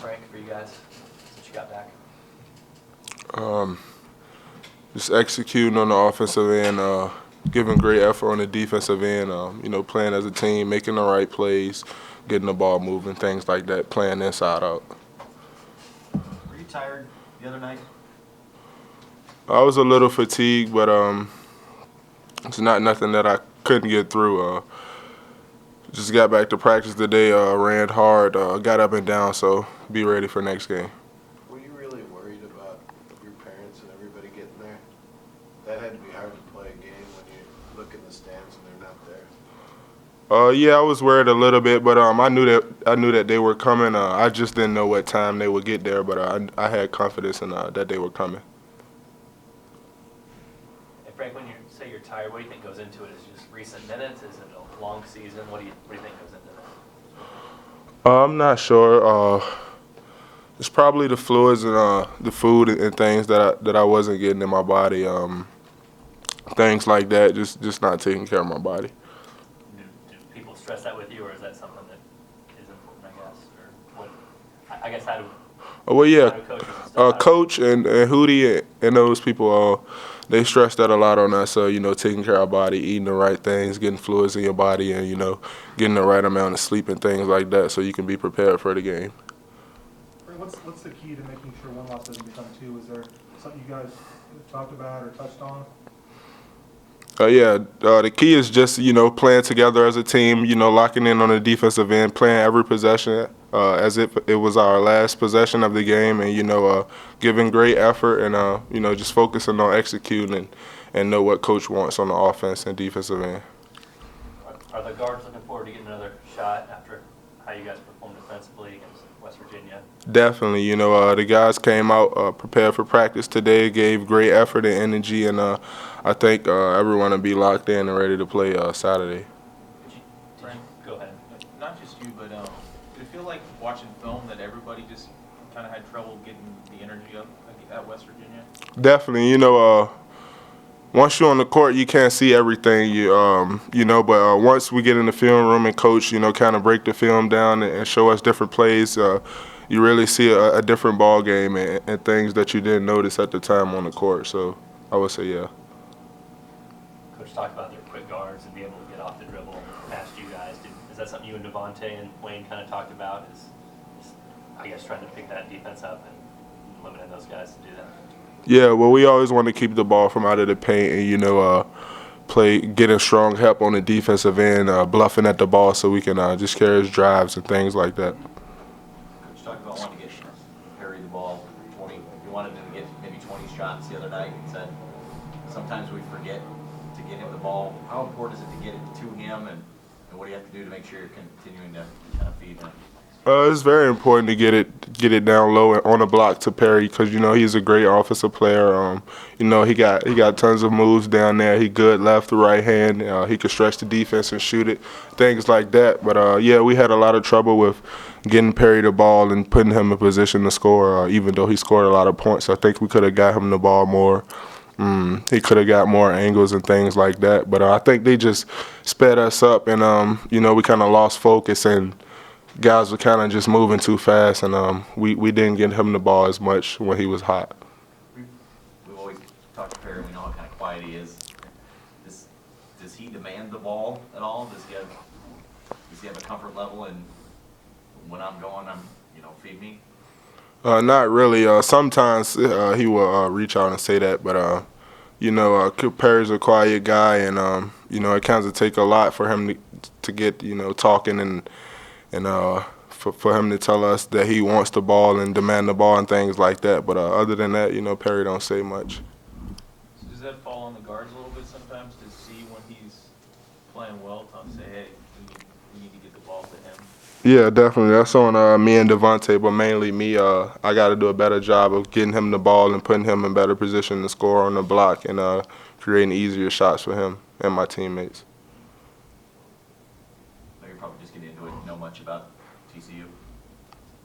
Frank, for you guys since you got back? Just executing on the offensive end, giving great effort on the defensive end, playing as a team, making the right plays, getting the ball moving, things like that, playing inside out. Were you tired the other night? I was a little fatigued, but it's not nothing that I couldn't get through. Just got back to practice today, ran hard, got up and down, so be ready for next game. Were you really worried about your parents and everybody getting there? That had to be hard to play a game when you look in the stands and they're not there. Yeah, I was worried a little bit, but I knew that they were coming. I just didn't know what time they would get there, but I had confidence in that they were coming. And Frank, when you say you're tired, what do you think goes into it? Is it just recent minutes? Is it a long season? What do you think goes into that? I'm not sure. It's probably the fluids and the food and things that I wasn't getting in my body. Things like that, just not taking care of my body. Do people stress that with you, or is that something that is important, I guess? Or what? I guess how do Well, yeah, coaches and stuff, Coach and Hootie and those people, they stress that a lot on us. Taking care of our body, eating the right things, getting fluids in your body, and getting the right amount of sleep and things like that, so you can be prepared for the game. What's the key to making sure one loss doesn't become two? Is there something you guys talked about or touched on? The key is just, playing together as a team, locking in on the defensive end, playing every possession as if it was our last possession of the game, and, giving great effort and, just focusing on executing and know what coach wants on the offense and defensive end. Are the guards looking forward to getting another shot after how you guys performed defensively against West Virginia? Definitely. The guys came out prepared for practice today, gave great effort and energy, and I think everyone will be locked in and ready to play Saturday. Go ahead. Not just you, but did it feel like watching film that everybody just kind of had trouble getting the energy up at West Virginia? Definitely. Once you're on the court, you can't see everything, but once we get in the film room and coach, kind of break the film down and show us different plays, you really see a different ball game and things that you didn't notice at the time on the court. So I would say, yeah. Coach talked about their quick guards and be able to get off the dribble past you guys. Is that something you and Devontae and Wayne kind of talked about? Is I guess trying to pick that defense up and limiting those guys to do that? Yeah, well, we always want to keep the ball from out of the paint and, getting strong help on the defensive end, bluffing at the ball so we can just carry his drives and things like that. Coach talked about wanting to get Perry the ball 20. You wanted him to get maybe 20 shots the other night and said sometimes we forget to get him the ball. How important is it to get it to him, and what do you have to do to make sure you're continuing to kind of feed him? It's very important to get it down low and on the block to Perry because he's a great offensive player. He got tons of moves down there. He good left, right hand. He could stretch the defense and shoot it, things like that. But we had a lot of trouble with getting Perry the ball and putting him in position to score. Even though he scored a lot of points, I think we could have got him the ball more. He could have got more angles and things like that. But I think they just sped us up, and we kind of lost focus and guys were kind of just moving too fast, and we didn't get him the ball as much when he was hot. We've always talked to Perry. We know how kind of quiet he is. Does he demand the ball at all? Does he have a comfort level? And when I'm going, feed me. Not really. Sometimes he will reach out and say that, but Perry's a quiet guy, and it kind of take a lot for him to get talking and for him to tell us that he wants the ball and demand the ball and things like that. But other than that, Perry don't say much. So does that fall on the guards a little bit sometimes to see when he's playing well, to say, hey, we need to get the ball to him? Yeah, definitely. That's on me and Devontae, but mainly me. I got to do a better job of getting him the ball and putting him in better position to score on the block and creating easier shots for him and my teammates. You're probably just getting into it. Know much about TCU?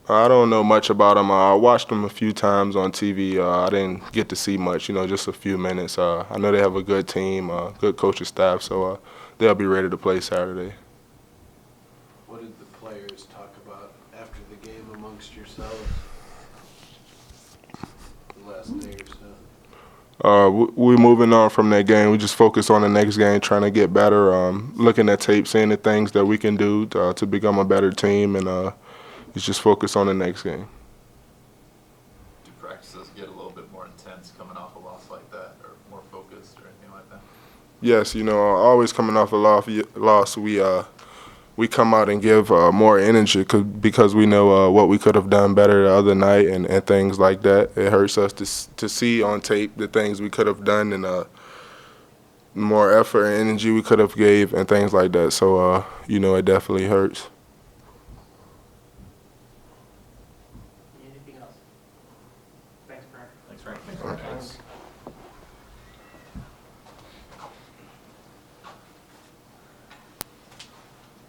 I don't know much about him. I watched him a few times on TV. I didn't get to see much, just a few minutes. I know they have a good team, good coaching staff, so they'll be ready to play Saturday. What did the players talk about after the game amongst yourselves? the last day or so? We're moving on from that game. We just focus on the next game, trying to get better, looking at tape, seeing the things that we can do to become a better team, and it's just focus on the next game. Do practices get a little bit more intense coming off a loss like that, or more focused, or anything like that? Yes, always coming off a loss, we come out and give more energy because we know what we could have done better the other night and things like that. It hurts us to see on tape the things we could have done and more effort and energy we could have gave and things like that. So, it definitely hurts.